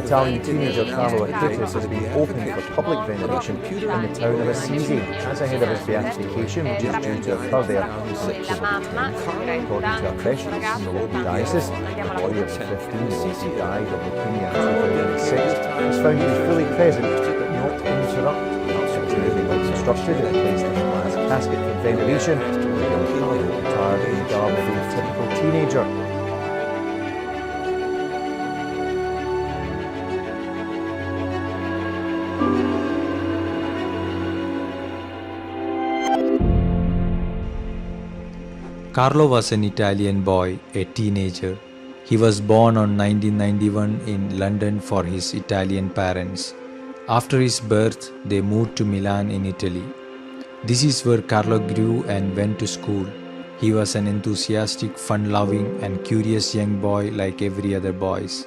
Italian teenager Carlo Acutis has been opened for public veneration in the town of Assisi as ahead of his beatification, which is due to occur there on 6 October. According to a press release from the local diocese, the boy of 15-year-old who died of leukemia in 2006 was found to be fully present but not interrupted. Security was instructed and placed in a glass casket for veneration, where young Carlo retired in the garb of a typical teenager. Carlo was an Italian boy, a teenager. He was born on 1991 in London for his Italian parents. After his birth, they moved to Milan in Italy. This is where Carlo grew and went to school. He was an enthusiastic, fun-loving and curious young boy like every other boys.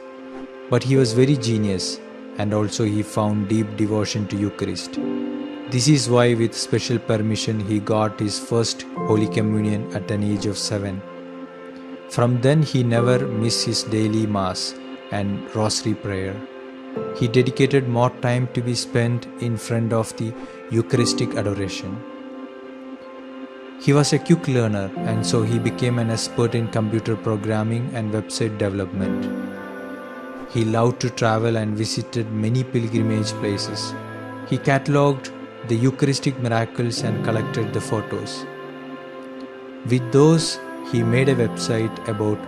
But he was very genius, and also he found deep devotion to Eucharist. This is why with special permission he got his first Holy Communion at an age of 7. From then he never missed his daily Mass and Rosary prayer. He dedicated more time to be spent in front of the Eucharistic adoration. He was a quick learner, and so he became an expert in computer programming and website development. He loved to travel and visited many pilgrimage places. He catalogued the Eucharistic miracles and collected the photos. With those, he made a website about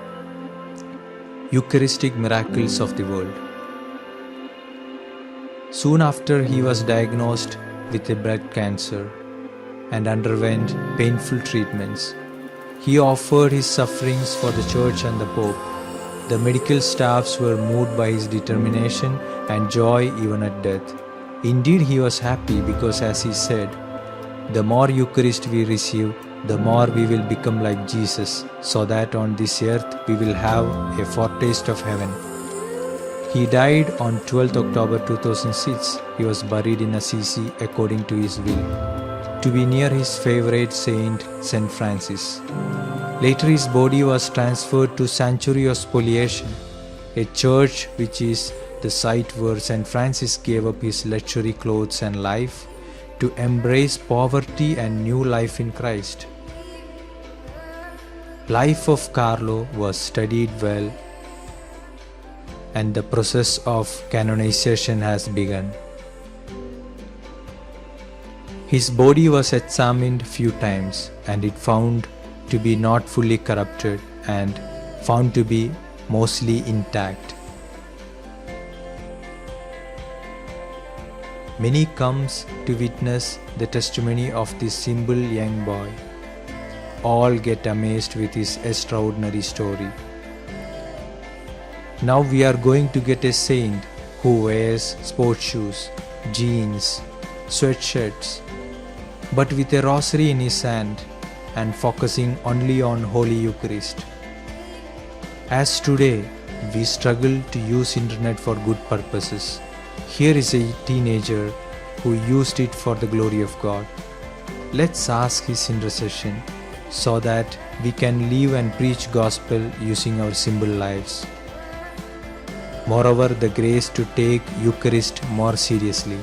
Eucharistic miracles of the world. Soon after, he was diagnosed with a blood cancer and underwent painful treatments. He offered his sufferings for the Church and the Pope. The medical staffs were moved by his determination and joy even at death. Indeed, he was happy because, as he said, the more Eucharist we receive, the more we will become like Jesus, so that on this earth we will have a foretaste of heaven. He died on 12th October 2006. He was buried in Assisi according to his will, to be near his favorite saint, Saint Francis. Later his body was transferred to Sanctuary of Spoliation, a church which is the site where Saint Francis gave up his luxury clothes and life to embrace poverty and new life in Christ. Life of Carlo was studied well, and the process of canonization has begun. His body was examined few times, and it found to be not fully corrupted and found to be mostly intact. Many comes to witness the testimony of this simple young boy. All get amazed with his extraordinary story. Now we are going to get a saint who wears sports shoes, jeans, sweatshirts, but with a rosary in his hand and focusing only on Holy Eucharist. As today we struggle to use internet for good purposes, here is a teenager who used it for the glory of God. Let's ask his intercession so that we can live and preach gospel using our simple lives. Moreover, the grace to take Eucharist more seriously.